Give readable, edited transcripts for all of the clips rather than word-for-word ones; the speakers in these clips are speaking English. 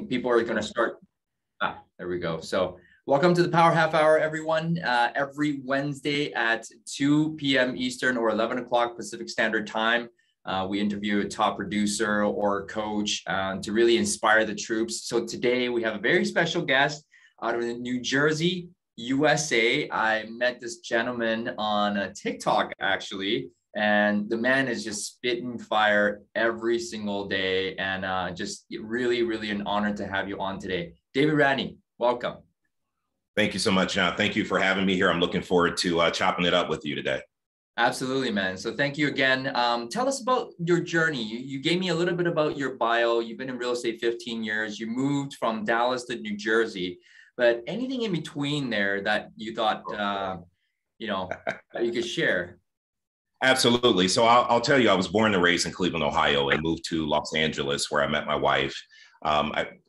people are going to start. There we go. So welcome to the Power Half Hour, everyone. Every Wednesday at 2 p.m. Eastern or 11 o'clock Pacific Standard Time, we interview a top producer or coach to really inspire the troops. So today we have a very special guest out of New Jersey, USA. I met this gentleman on TikTok, actually. And the man is just spitting fire every single day. And just really, really an honor to have you on today. David Radney, welcome. Thank you so much, John. Thank you for having me here. I'm looking forward to chopping it up with you today. Absolutely, man. So thank you again. Tell us about your journey. You gave me a little bit about your bio. You've been in real estate 15 years. You moved from Dallas to New Jersey. But anything in between there that you thought, that you could share? Absolutely. So I'll tell you, I was born and raised in Cleveland, Ohio, and moved to Los Angeles, where I met my wife.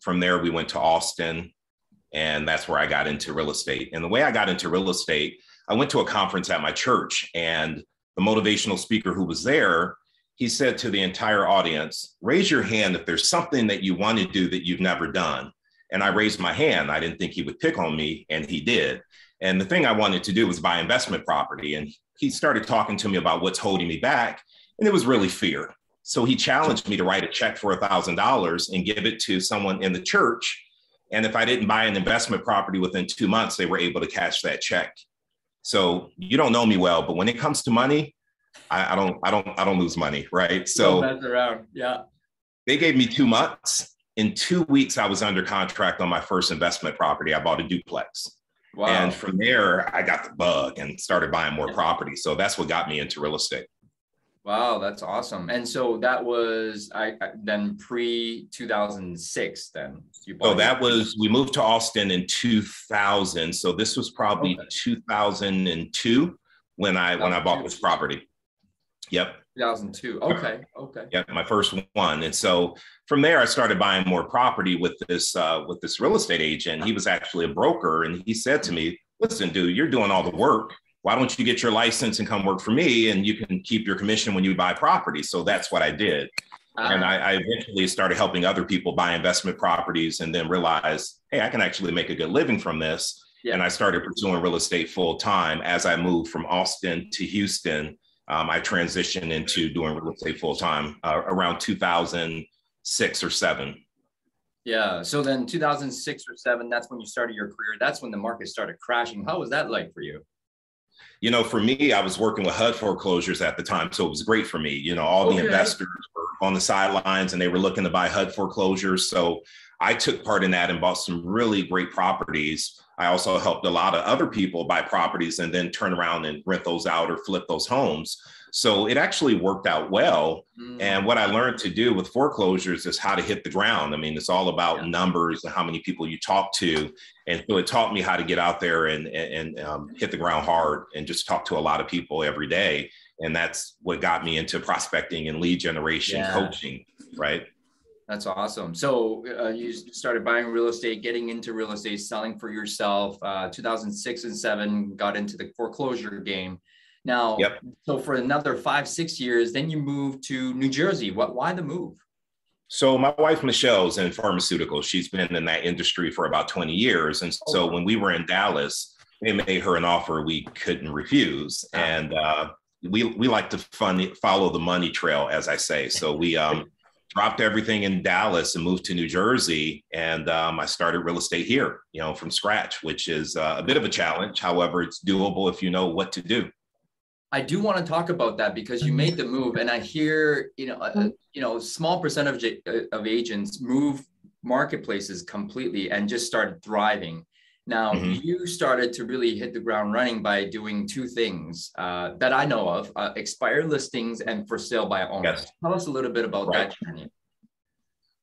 From there, we went to Austin, and that's where I got into real estate. And the way I got into real estate, I went to a conference at my church, and the motivational speaker who was there, he said to the entire audience, raise your hand if there's something that you want to do that you've never done. And I raised my hand. I didn't think he would pick on me, and he did. And the thing I wanted to do was buy investment property. And he started talking to me about what's holding me back. And it was really fear. So he challenged me to write a check for $1,000 and give it to someone in the church. And if I didn't buy an investment property within 2 months, they were able to cash that check. So you don't know me well, but when it comes to money, I don't lose money, right? So don't mess around. Yeah. They gave me 2 months. In 2 weeks, I was under contract on my first investment property. I bought a duplex. Wow. And from there, I got the bug and started buying more property. So that's what got me into real estate. Wow, that's awesome. And so that was then pre-2006 then? We moved to Austin in 2000. So this was probably 2002 when I bought this property. Yep. 2002. Okay. Yeah, my first one. And so from there, I started buying more property with this real estate agent. He was actually a broker, and he said to me, "Listen, dude, you're doing all the work. Why don't you get your license and come work for me, and you can keep your commission when you buy property?" So that's what I did. And I eventually started helping other people buy investment properties, and then realized, hey, I can actually make a good living from this. Yeah. And I started pursuing real estate full time. As I moved from Austin to Houston, I transitioned into doing real estate full time around 2006 or 7. Yeah. So then 2006 or 7, that's when you started your career. That's when the market started crashing. How was that like for you? For me, I was working with HUD foreclosures at the time. So it was great for me. All the investors were on the sidelines and they were looking to buy HUD foreclosures. So I took part in that and bought some really great properties. I also helped a lot of other people buy properties and then turn around and rent those out or flip those homes. So it actually worked out well. And what I learned to do with foreclosures is how to hit the ground. I mean, it's all about numbers and how many people you talk to. And so it taught me how to get out there and hit the ground hard and just talk to a lot of people every day. And that's what got me into prospecting and lead generation coaching, right? That's awesome. So you started buying real estate, getting into real estate, selling for yourself. 2006 and 7, got into the foreclosure game. Now, So for another 5-6 years, then you moved to New Jersey. Why the move? So my wife, Michelle's in pharmaceuticals. She's been in that industry for about 20 years. And so when we were in Dallas, they made her an offer we couldn't refuse. And we like to follow the money trail, as I say. So we dropped everything in Dallas and moved to New Jersey. And I started real estate here, from scratch, which is a bit of a challenge. However, it's doable if you know what to do. I do want to talk about that because you made the move, and I hear, small percentage of agents move marketplaces completely and just started thriving. Now, you started to really hit the ground running by doing 2 things that I know of, expired listings and for sale by owners. Yes. Tell us a little bit about that journey.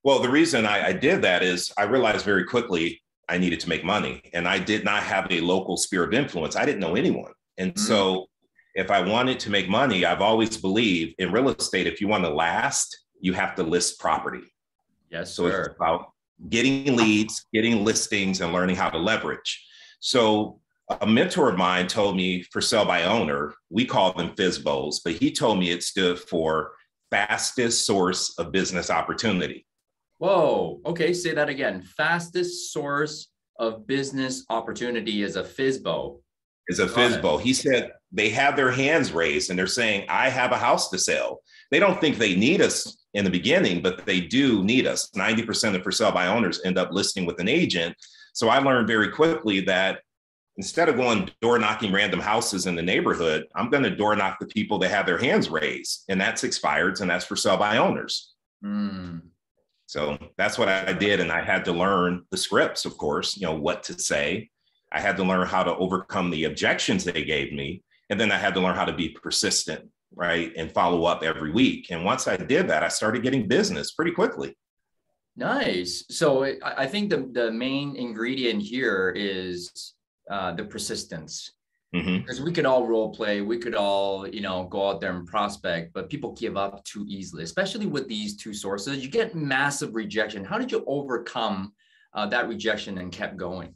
Well, the reason I did that is I realized very quickly I needed to make money, and I did not have a local sphere of influence. I didn't know anyone. And so if I wanted to make money, I've always believed in real estate, if you want to last, you have to list property. Yes, so sir. It's about getting leads, getting listings, and learning how to leverage. So a mentor of mine told me for sale by owner, we call them FSBOs, but he told me it stood for fastest source of business opportunity. Whoa. Okay. Say that again. Fastest source of business opportunity is a FSBO. Is a Got it. FSBO. He said they have their hands raised and they're saying, I have a house to sell. They don't think they need us in the beginning, but they do need us. 90% of for sale by owners end up listing with an agent. So I learned very quickly that instead of going door knocking random houses in the neighborhood, I'm going to door knock the people that have their hands raised. And that's expireds and that's for sale by owners. Mm. So that's what I did. And I had to learn the scripts, of course, what to say. I had to learn how to overcome the objections they gave me. And then I had to learn how to be persistent, right? And follow up every week. And once I did that, I started getting business pretty quickly. Nice. So I think the main ingredient here is the persistence. Because we could all role play, we could all, go out there and prospect, but people give up too easily, especially with these two sources. You get massive rejection. How did you overcome that rejection and kept going?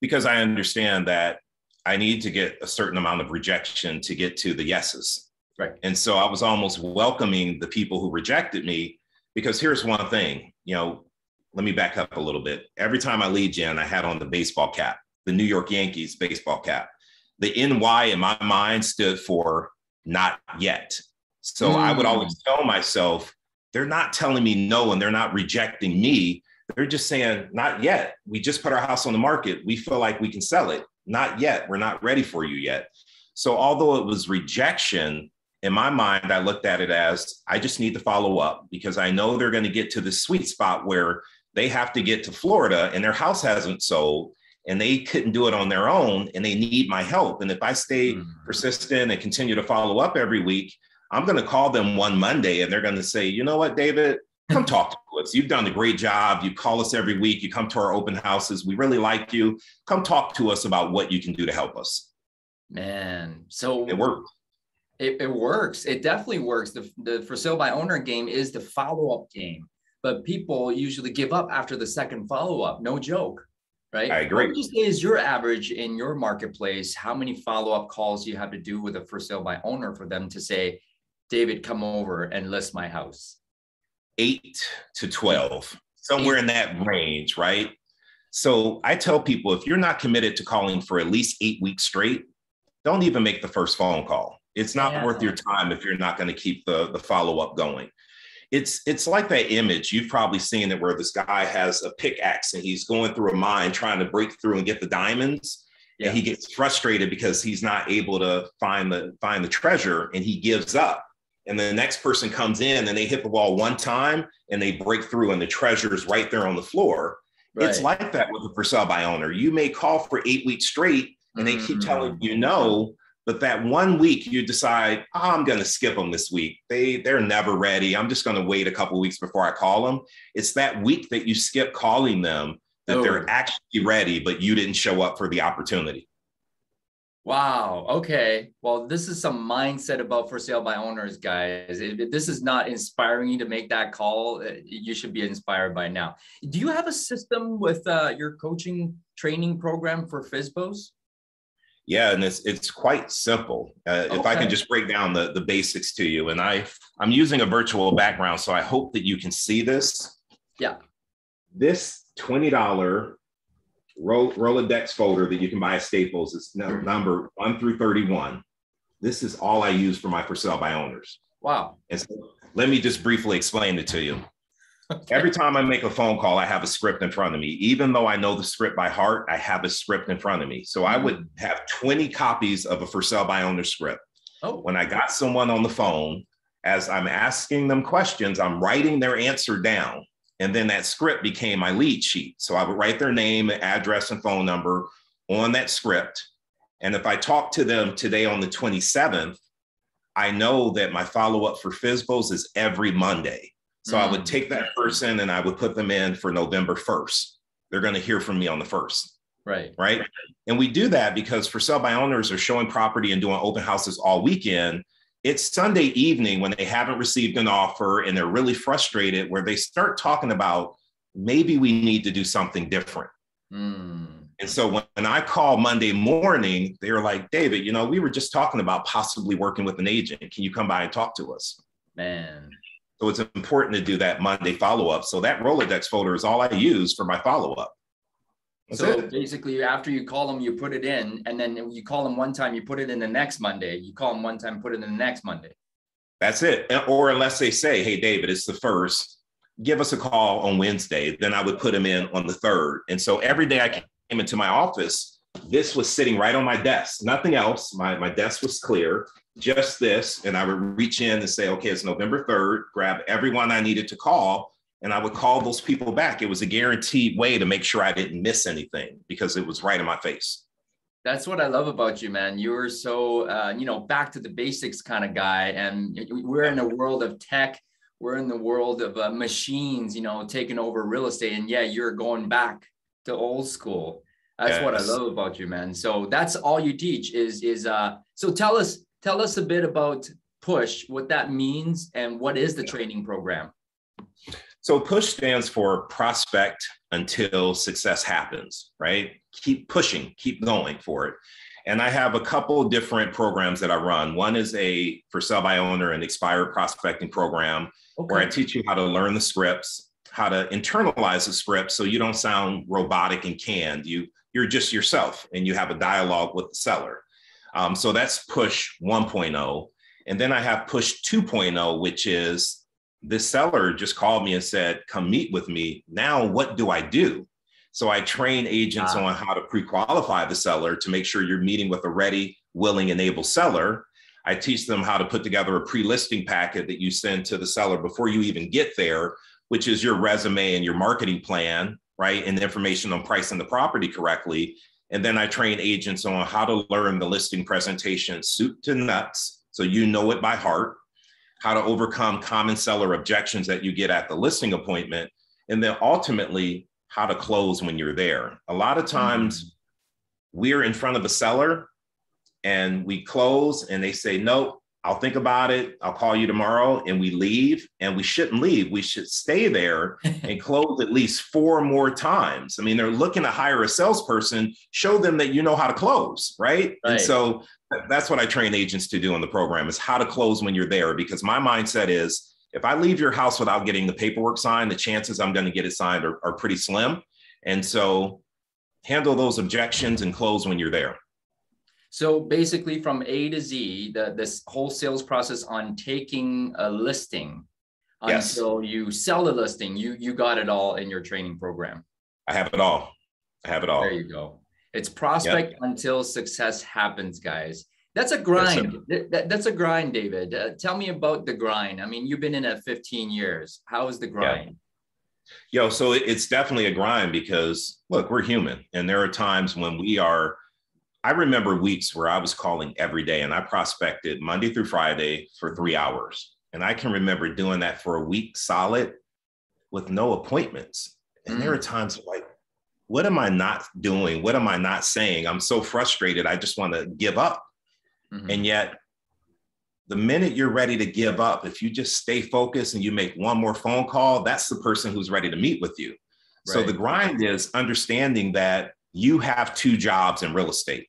Because I understand that I need to get a certain amount of rejection to get to the yeses. Right. And so I was almost welcoming the people who rejected me, because here's one thing, let me back up a little bit. Every time I lead gen, I had on the baseball cap, the New York Yankees baseball cap. The NY in my mind stood for not yet. So I would always tell myself, they're not telling me no, and they're not rejecting me. They're just saying, not yet. We just put our house on the market. We feel like we can sell it. Not yet. We're not ready for you yet. So although it was rejection, in my mind, I looked at it as, I just need to follow up, because I know they're going to get to the sweet spot where they have to get to Florida and their house hasn't sold and they couldn't do it on their own and they need my help. And if I stay persistent and continue to follow up every week, I'm going to call them one Monday and they're going to say, you know what, David, come talk to us. You've done a great job. You call us every week. You come to our open houses. We really like you. Come talk to us about what you can do to help us. Man, so it works. It works. It definitely works. The for sale by owner game is the follow-up game, but people usually give up after the second follow-up. No joke, right? I agree. What would you say is your average in your marketplace? How many follow-up calls you have to do with a for sale by owner for them to say, David, come over and list my house? 8 to 12, somewhere in that range, right? So I tell people, if you're not committed to calling for at least 8 weeks straight, don't even make the first phone call. It's not worth your time if you're not going to keep the follow-up going. It's like that image. You've probably seen it where this guy has a pickaxe and he's going through a mine trying to break through and get the diamonds. Yeah. And he gets frustrated because he's not able to find the treasure and he gives up. And the next person comes in and they hit the wall one time and they break through and the treasure is right there on the floor. Right. It's like that with a for sale by owner. You may call for 8 weeks straight and they keep telling you no, but that 1 week you decide, I'm going to skip them this week. They're never ready. I'm just going to wait a couple of weeks before I call them. It's that week that you skip calling them that they're actually ready, but you didn't show up for the opportunity. Wow. Okay. Well, this is some mindset about for sale by owners, guys. If this is not inspiring you to make that call, you should be inspired by now. Do you have a system with your coaching training program for FSBOs? Yeah, and it's quite simple. If I can just break down the basics to you, and I'm using a virtual background, so I hope that you can see this. Yeah. This $20 Rolodex folder that you can buy at Staples is number 1 through 31. This is all I use for my for sale by owners. Wow. And so let me just briefly explain it to you. Okay. Every time I make a phone call, I have a script in front of me. Even though I know the script by heart, I have a script in front of me. So I would have 20 copies of a for sale by owner script. Oh. When I got someone on the phone, as I'm asking them questions, I'm writing their answer down. And then that script became my lead sheet. So I would write their name, address, and phone number on that script. And if I talk to them today on the 27th, I know that my follow-up for FSBOs is every Monday. So I would take that person and I would put them in for November 1st. They're going to hear from me on the 1st. Right. Right. And we do that because for sale by owners are showing property and doing open houses all weekend. It's Sunday evening when they haven't received an offer and they're really frustrated, where they start talking about maybe we need to do something different. And so when I call Monday morning, they're like, David, we were just talking about possibly working with an agent. Can you come by and talk to us? Man. So it's important to do that Monday follow-up. So that Rolodex folder is all I use for my follow-up. So basically, after you call them, you put it in, and then you call them one time, you put it in the next Monday. You call them one time, put it in the next Monday. That's it. Or unless they say, hey, David, it's the 1st, give us a call on Wednesday. Then I would put them in on the 3rd. And so every day I came into my office, this was sitting right on my desk, nothing else. My desk was clear, just this. And I would reach in and say, okay, it's November 3rd, grab everyone I needed to call. And I would call those people back. It was a guaranteed way to make sure I didn't miss anything because it was right in my face. That's what I love about you, man. You're so, back to the basics kind of guy. And we're in a world of tech. We're in the world of machines, taking over real estate. And yeah, you're going back to old school. That's what I love about you, man. So that's all you teach so tell us a bit about PUSH, what that means, and what is the training program? So PUSH stands for Prospect Until Success Happens, right? Keep pushing, keep going for it. And I have a couple of different programs that I run. One is for sell by owner and expired prospecting program, where I teach you how to learn the scripts, how to internalize the script so you don't sound robotic and canned. You're just yourself and you have a dialogue with the seller. So that's PUSH 1.0. And then I have PUSH 2.0, which is this seller just called me and said, come meet with me. Now, what do I do? So I train agents on how to pre-qualify the seller to make sure you're meeting with a ready, willing, and able seller. I teach them how to put together a pre-listing packet that you send to the seller before you even get there, which is your resume and your marketing plan, right? And information on pricing the property correctly. And then I train agents on how to learn the listing presentation soup to nuts, so you know it by heart, how to overcome common seller objections that you get at the listing appointment, and then ultimately how to close when you're there. A lot of times we're in front of a seller and we close and they say, nope, I'll think about it. I'll call you tomorrow, and we leave. And we shouldn't leave. We should stay there and close at least 4 more times. I mean, they're looking to hire a salesperson, show them that you know how to close, right? And so that's what I train agents to do in the program, is how to close when you're there. Because my mindset is, if I leave your house without getting the paperwork signed, the chances I'm going to get it signed are pretty slim. And so handle those objections and close when you're there. So basically from A to Z, this whole sales process on taking a listing until you sell the listing, you got it all in your training program. I have it all. There you go. It's prospect until success happens, guys. That's a grind. That's a grind, David. Tell me about the grind. I mean, you've been in it 15 years. How is the grind? So it's definitely a grind because, look, we're human. And there are times when I remember weeks where I was calling every day, and I prospected Monday through Friday for 3 hours. And I can remember doing that for a week solid with no appointments. And there are times like, what am I not doing? What am I not saying? I'm so frustrated. I just want to give up. And yet the minute you're ready to give up, if you just stay focused and you make one more phone call, that's the person who's ready to meet with you. So the grind is understanding that you have 2 jobs in real estate.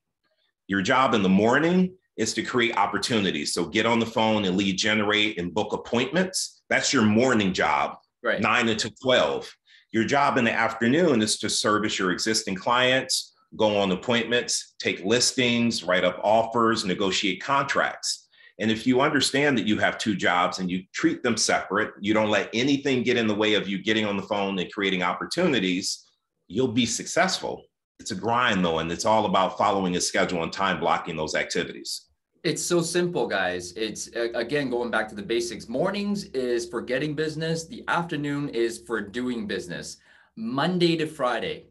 Your job in the morning is to create opportunities. So get on the phone and lead generate and book appointments. That's your morning job, 9 to 12. Your job in the afternoon is to service your existing clients, go on appointments, take listings, write up offers, negotiate contracts. And if you understand that you have 2 jobs and you treat them separate, you don't let anything get in the way of you getting on the phone and creating opportunities, you'll be successful. It's a grind though, and it's all about following a schedule and time blocking those activities. It's so simple, guys. It's again, going back to the basics. Mornings is for getting business. The afternoon is for doing business. Monday to Friday.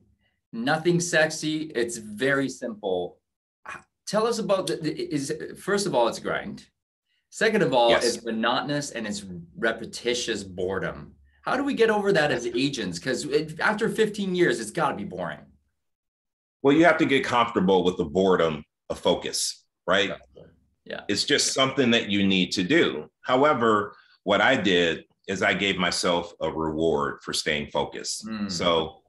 Nothing sexy. It's very simple. Tell us about first of all, it's a grind. Second of all, it's monotonous and it's repetitious boredom. How do we get over that as agents? Because after 15 years, it's got to be boring. Well, you have to get comfortable with the boredom of focus, right? Yeah. It's just something that you need to do. However, what I did is I gave myself a reward for staying focused. So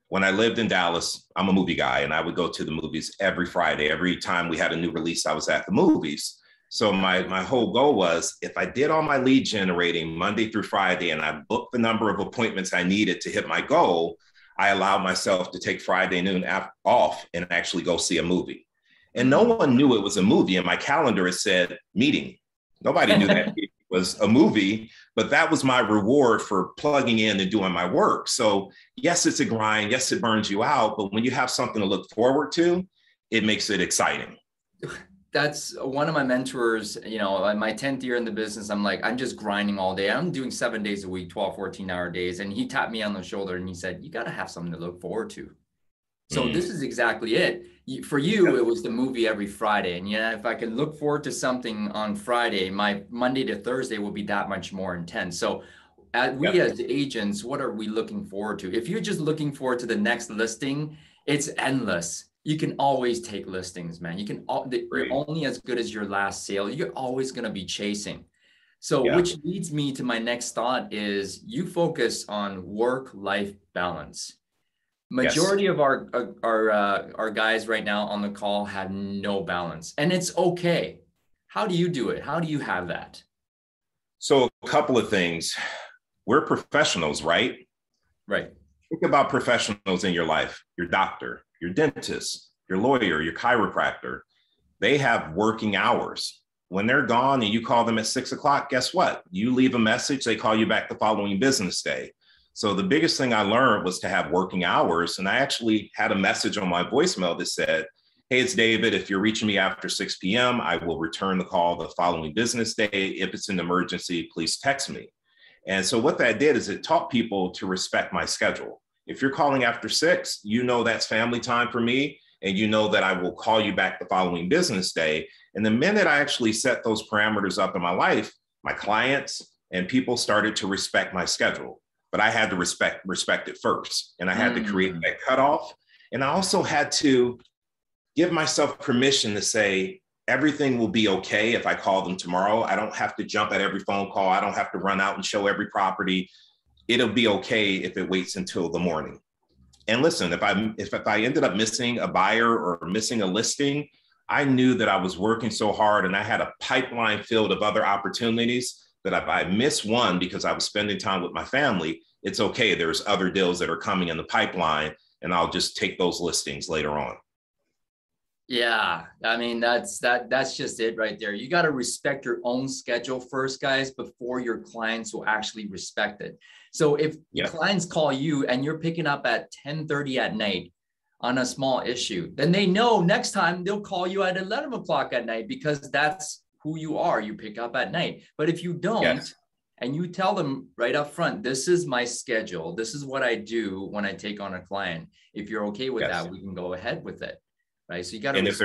when I lived in Dallas, I'm a movie guy, and I would go to the movies every Friday. Every time we had a new release, I was at the movies. So my whole goal was, if I did all my lead generating Monday through Friday and I booked the number of appointments I needed to hit my goal, I allowed myself to take Friday noon off and actually go see a movie. And no one knew it was a movie. In my calendar, it said meeting. Nobody knew that it was a movie, but that was my reward for plugging in and doing my work. So yes, it's a grind. Yes, it burns you out. But when you have something to look forward to, it makes it exciting. That's one of my mentors, you know, in my 10th year in the business, I'm like, I'm just grinding all day. I'm doing 7 days a week, 12, 14-hour days. And he tapped me on the shoulder and he said, you got to have something to look forward to. So this is exactly it. For you, it was the movie every Friday. And yeah, if I can look forward to something on Friday, my Monday to Thursday will be that much more intense. So as agents, what are we looking forward to? If you're just looking forward to the next listing, it's endless. You can always take listings, man. You're only as good as your last sale. You're always going to be chasing. So which leads me to my next thought is you focus on work-life balance. Majority of our guys right now on the call have no balance, and it's okay. How do you do it? How do you have that? So a couple of things. We're professionals, right? Right. Think about professionals in your life, your doctor, your dentist, your lawyer, your chiropractor. They have working hours. When they're gone and you call them at 6 o'clock, guess what? You leave a message, they call you back the following business day. So the biggest thing I learned was to have working hours. And I actually had a message on my voicemail that said, hey, it's David. If you're reaching me after 6 p.m., I will return the call the following business day. If it's an emergency, please text me. And so what that did is it taught people to respect my schedule. If you're calling after 6, you know that's family time for me. And you know that I will call you back the following business day. And the minute I actually set those parameters up in my life, my clients and people started to respect my schedule. But I had to respect it first. And I had to create that cutoff. And I also had to give myself permission to say, everything will be okay if I call them tomorrow. I don't have to jump at every phone call. I don't have to run out and show every property. It'll be okay if it waits until the morning. And listen, if I ended up missing a buyer or missing a listing, I knew that I was working so hard and I had a pipeline filled of other opportunities that if I miss one because I was spending time with my family, it's okay. There's other deals that are coming in the pipeline and I'll just take those listings later on. Yeah, I mean, that's just it right there. You got to respect your own schedule first, guys, before your clients will actually respect it. So if clients call you and you're picking up at 10:30 at night on a small issue, then they know next time they'll call you at 11 o'clock at night because that's who you are. You pick up at night. But if you don't, and you tell them right up front, this is my schedule. This is what I do when I take on a client. If you're okay with that, we can go ahead with it. Right. So you got to. And if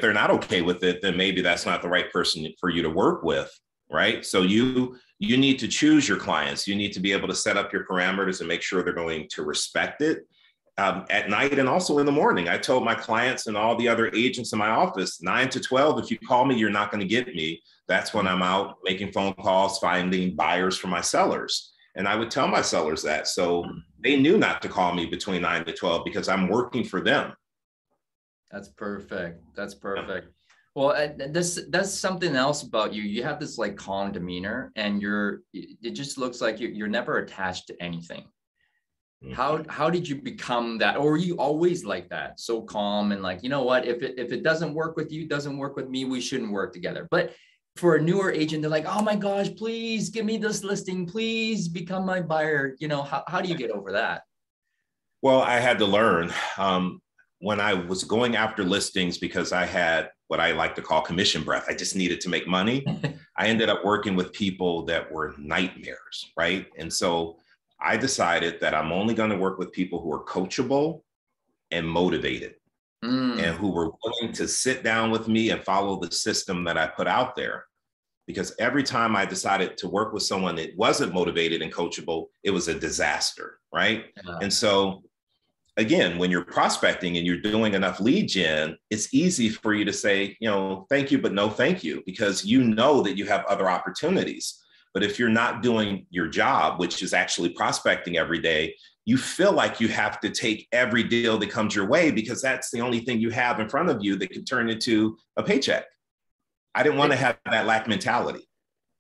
they're not okay with it, then maybe that's not the right person for you to work with. Right. So you need to choose your clients. You need to be able to set up your parameters and make sure they're going to respect it. At night and also in the morning. I told my clients and all the other agents in my office, 9 to 12, if you call me, you're not going to get me. That's when I'm out making phone calls, finding buyers for my sellers. And I would tell my sellers that. So they knew not to call me between 9 to 12 because I'm working for them. That's perfect. That's perfect. Well, that's something else about you. You have this like calm demeanor and it just looks like you're never attached to anything. How did you become that? Or were you always like that? So calm and like, you know what, if it doesn't work with you, doesn't work with me, we shouldn't work together. But for a newer agent, they're like, oh my gosh, please give me this listing. Please become my buyer. You know, how do you get over that? Well, I had to learn when I was going after listings because I had what I like to call commission breath. I just needed to make money. I ended up working with people that were nightmares, right? And so I decided that I'm only going to work with people who are coachable and motivated and who were willing to sit down with me and follow the system that I put out there. Because every time I decided to work with someone that wasn't motivated and coachable, it was a disaster, right? And so again, when you're prospecting and you're doing enough lead gen, it's easy for you to say, you know, thank you, but no thank you, because you know that you have other opportunities. But if you're not doing your job, which is actually prospecting every day, you feel like you have to take every deal that comes your way because that's the only thing you have in front of you that can turn into a paycheck. I didn't want to have that lack mentality.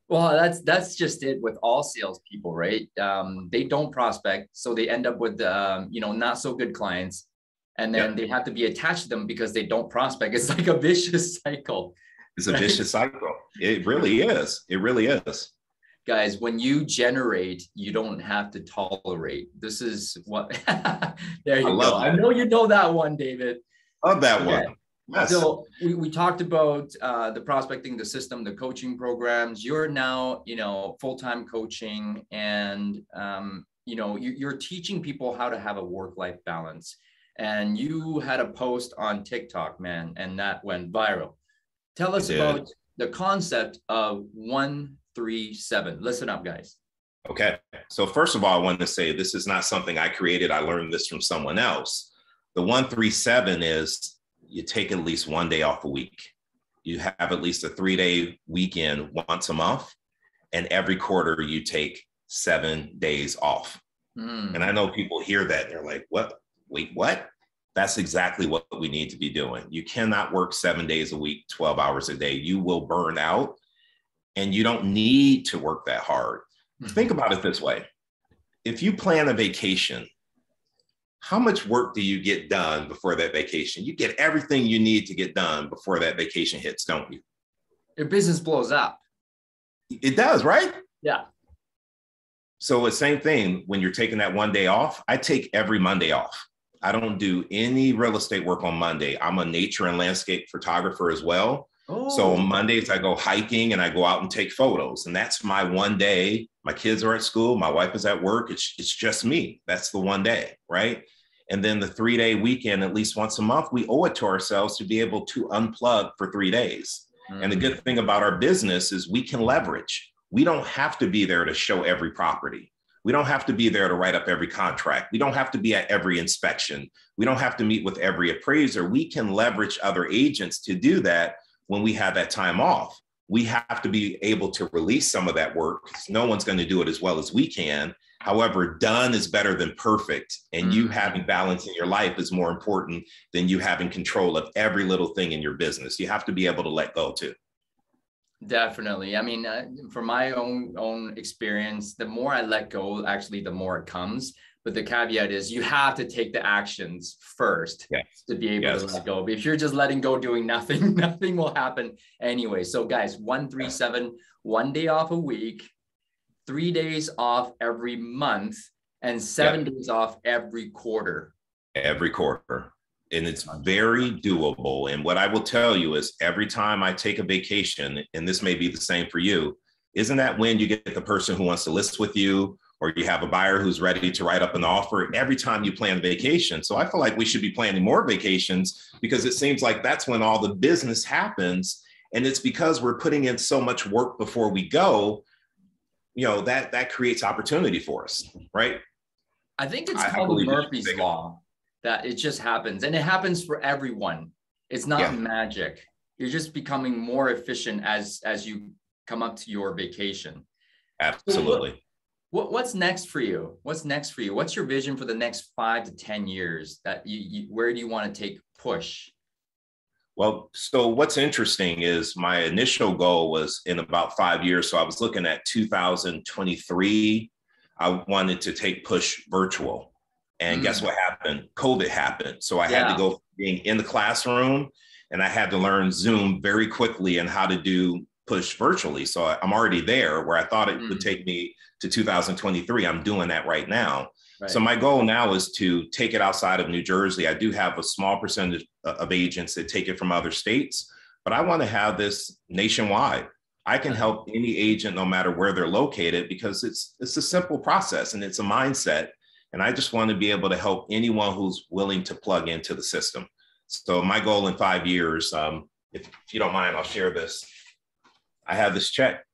Well, that's just it with all salespeople, right? They don't prospect, so they end up with not so good clients, and then they have to be attached to them because they don't prospect. It's like a vicious cycle. It's a vicious cycle. It really is. It really is. Guys, when you generate, you don't have to tolerate. This is what. There you go. I know you know that one, David. Love that one. Yes. So we talked about the prospecting, the system, the coaching programs. You're now, full-time coaching, and you're teaching people how to have a work-life balance. And you had a post on TikTok, man, and that went viral. Tell us about the concept of 137. Listen up, guys. Okay. So first of all, I wanted to say this is not something I created. I learned this from someone else. The 137 is you take at least one day off a week. You have at least a 3-day weekend once a month. And every quarter you take 7 days off. And I know people hear that. They're like, what? Wait, what? That's exactly what we need to be doing. You cannot work 7 days a week, 12 hours a day. You will burn out, and you don't need to work that hard. Think about it this way. If you plan a vacation, how much work do you get done before that vacation? You get everything you need to get done before that vacation hits, don't you? Your business blows up. It does, right? Yeah. So the same thing when you're taking that one day off. I take every Monday off. I don't do any real estate work on Monday. I'm a nature and landscape photographer as well. So on Mondays, I go hiking and I go out and take photos. And that's my one day. My kids are at school. My wife is at work. It's just me. That's the one day, right? And then the 3-day weekend, at least once a month, we owe it to ourselves to be able to unplug for 3 days. And the good thing about our business is we can leverage. We don't have to be there to show every property. We don't have to be there to write up every contract. We don't have to be at every inspection. We don't have to meet with every appraiser. We can leverage other agents to do that when we have that time off. We have to be able to release some of that work because no one's going to do it as well as we can. However, done is better than perfect. And you having balance in your life is more important than you having control of every little thing in your business. You have to be able to let go too. Definitely. I mean, from my own experience, the more I let go, actually, the more it comes. But the caveat is you have to take the actions first to be able to let go. But if you're just letting go, doing nothing, nothing will happen anyway. So guys, 137, 1 day off a week, 3 days off every month, and 7 days off every quarter. Every quarter. And it's very doable. And what I will tell you is every time I take a vacation, and this may be the same for you, isn't that when you get the person who wants to list with you, or you have a buyer who's ready to write up an offer every time you plan a vacation? So I feel like we should be planning more vacations because it seems like that's when all the business happens. And it's because we're putting in so much work before we go, that creates opportunity for us, right? I think it's called Murphy's Law. That it just happens, and it happens for everyone. It's not magic. You're just becoming more efficient as you come up to your vacation. Absolutely. What's next for you? What's next for you? What's your vision for the next 5 to 10 years? That where do you want to take push? Well, so what's interesting is my initial goal was in about 5 years. So I was looking at 2023. I wanted to take push virtual. And guess what happened? COVID happened. So I had to go from being in the classroom, and I had to learn Zoom very quickly and how to do push virtually. So I'm already there where I thought it would take me to 2023. I'm doing that right now. Right. So my goal now is to take it outside of New Jersey. I do have a small percentage of agents that take it from other states, but I want to have this nationwide. I can help any agent no matter where they're located because it's a simple process and it's a mindset. And I just want to be able to help anyone who's willing to plug into the system. So my goal in 5 years, if you don't mind, I'll share this. I have this check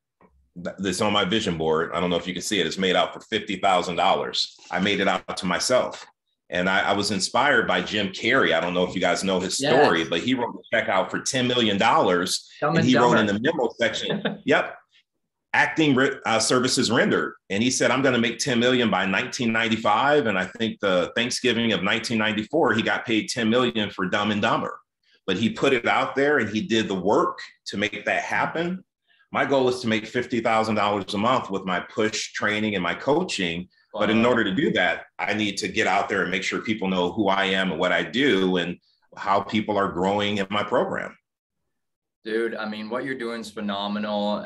that's on my vision board. I don't know if you can see it. It's made out for $50,000. I made it out to myself. And I was inspired by Jim Carrey. I don't know if you guys know his story, but he wrote a check out for $10 million. And he wrote in the memo section, acting services rendered. And he said, I'm going to make 10 million by 1995. And I think the Thanksgiving of 1994, he got paid 10 million for Dumb and Dumber. but he put it out there and he did the work to make that happen. My goal is to make $50,000 a month with my push training and my coaching. Wow. But in order to do that, I need to get out there and make sure people know who I am and what I do and how people are growing in my program. Dude, I mean, what you're doing is phenomenal.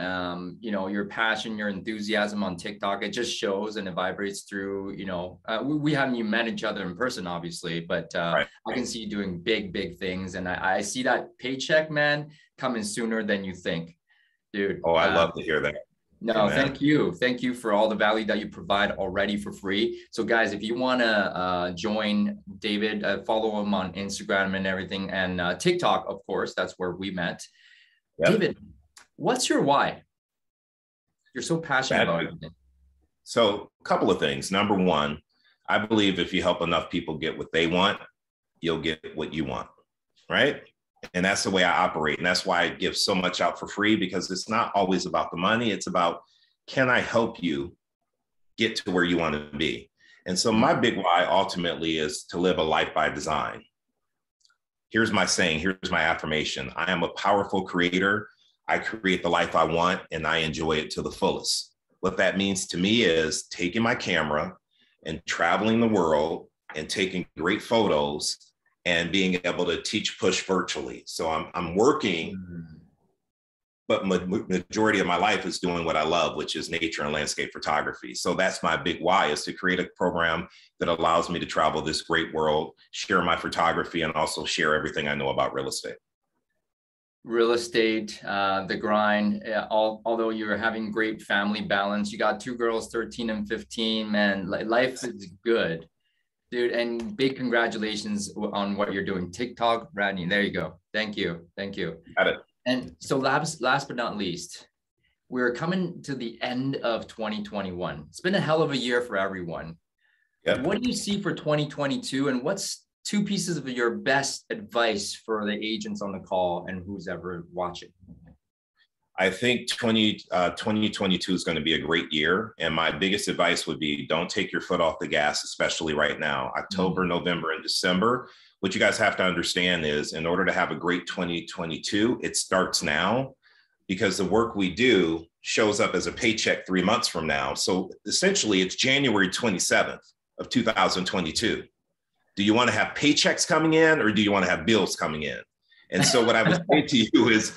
You know, your passion, your enthusiasm on TikTok, it just shows and it vibrates through, you know, we haven't even met each other in person, obviously, but right. I can see you doing big, big things. And I see that paycheck, man, coming sooner than you think, dude. Oh, I love to hear that. No, amen. Thank you. Thank you for all the value that you provide already for free. So guys, if you want to join David, follow him on Instagram and everything, and TikTok, of course, that's where we met. Yep. David, what's your why? You're so passionate about everything. So a couple of things. Number one, I believe if you help enough people get what they want, you'll get what you want, right? And that's the way I operate. And that's why I give so much out for free, because it's not always about the money. It's about, can I help you get to where you want to be? And so my big why ultimately is to live a life by design. Here's my saying, here's my affirmation. I am a powerful creator. I create the life I want and I enjoy it to the fullest. What that means to me is taking my camera and traveling the world and taking great photos and being able to teach push virtually. So I'm working, but majority of my life is doing what I love, which is nature and landscape photography. So that's my big why, is to create a program that allows me to travel this great world, share my photography, and also share everything I know about real estate. Real estate, the grind, although you're having great family balance, you got 2 girls, 13 and 15, man, life is good. Dude, and big congratulations on what you're doing. TikTok, Radney, there you go. Thank you. Thank you. Got it. And so last but not least, we're coming to the end of 2021. It's been a hell of a year for everyone. Yep. What do you see for 2022? And what's 2 pieces of your best advice for the agents on the call and who's ever watching? I think 2022 is going to be a great year. And my biggest advice would be, don't take your foot off the gas, especially right now, October, November, and December. What you guys have to understand is, in order to have a great 2022, it starts now, because the work we do shows up as a paycheck 3 months from now. So essentially it's January 27th of 2022. Do you want to have paychecks coming in, or do you want to have bills coming in? And so what I would say to you is,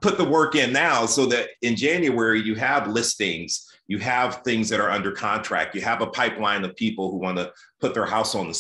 put the work in now so that in January you have listings, you have things that are under contract, you have a pipeline of people who want to put their house on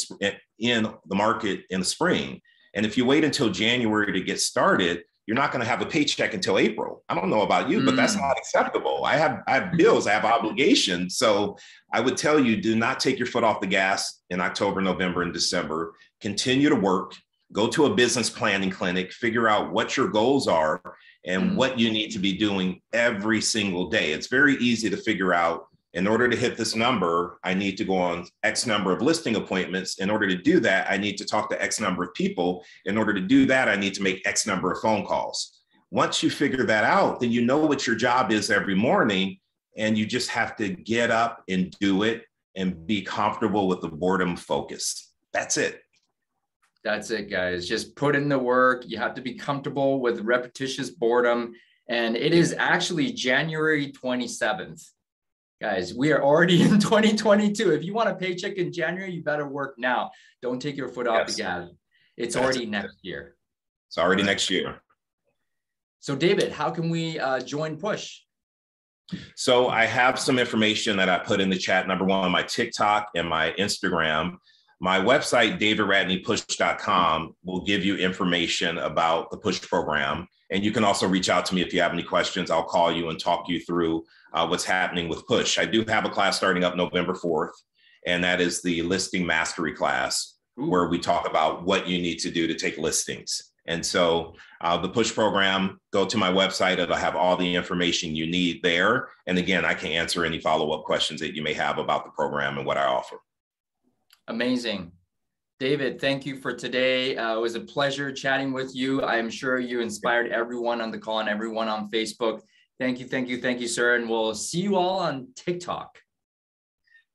in the market in the spring. And if you wait until January to get started, you're not going to have a paycheck until April. I don't know about you, but that's not acceptable. I have bills, I have obligations. So I would tell you, do not take your foot off the gas in October, November, and December. Continue to work. Go to a business planning clinic, figure out what your goals are and what you need to be doing every single day. It's very easy to figure out, in order to hit this number, I need to go on X number of listing appointments. In order to do that, I need to talk to X number of people. In order to do that, I need to make X number of phone calls. Once you figure that out, then you know what your job is every morning, and you just have to get up and do it and be comfortable with the boredom focus. That's it. That's it, guys. Just put in the work. You have to be comfortable with repetitious boredom. And it is actually January 27th. Guys, we are already in 2022. If you want a paycheck in January, you better work now. Don't take your foot off the gas. It's already next year. It's already next year. So David, how can we join Push? So I have some information that I put in the chat. Number one, my TikTok and my Instagram. My website, DavidRadneyPush.com, will give you information about the Push program. And you can also reach out to me if you have any questions. I'll call you and talk you through what's happening with Push. I do have a class starting up November 4th, and that is the listing mastery class, where we talk about what you need to do to take listings. And so the Push program, go to my website. It'll have all the information you need there. And again, I can answer any follow-up questions that you may have about the program and what I offer. Amazing. David, thank you for today. It was a pleasure chatting with you. I am sure you inspired everyone on the call and everyone on Facebook. Thank you, thank you, thank you, sir. And we'll see you all on TikTok.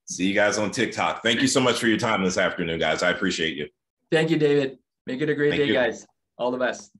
See you guys on TikTok. Thank you so much for your time this afternoon, guys. I appreciate you. Thank you, David. Make it a great day, guys. All the best.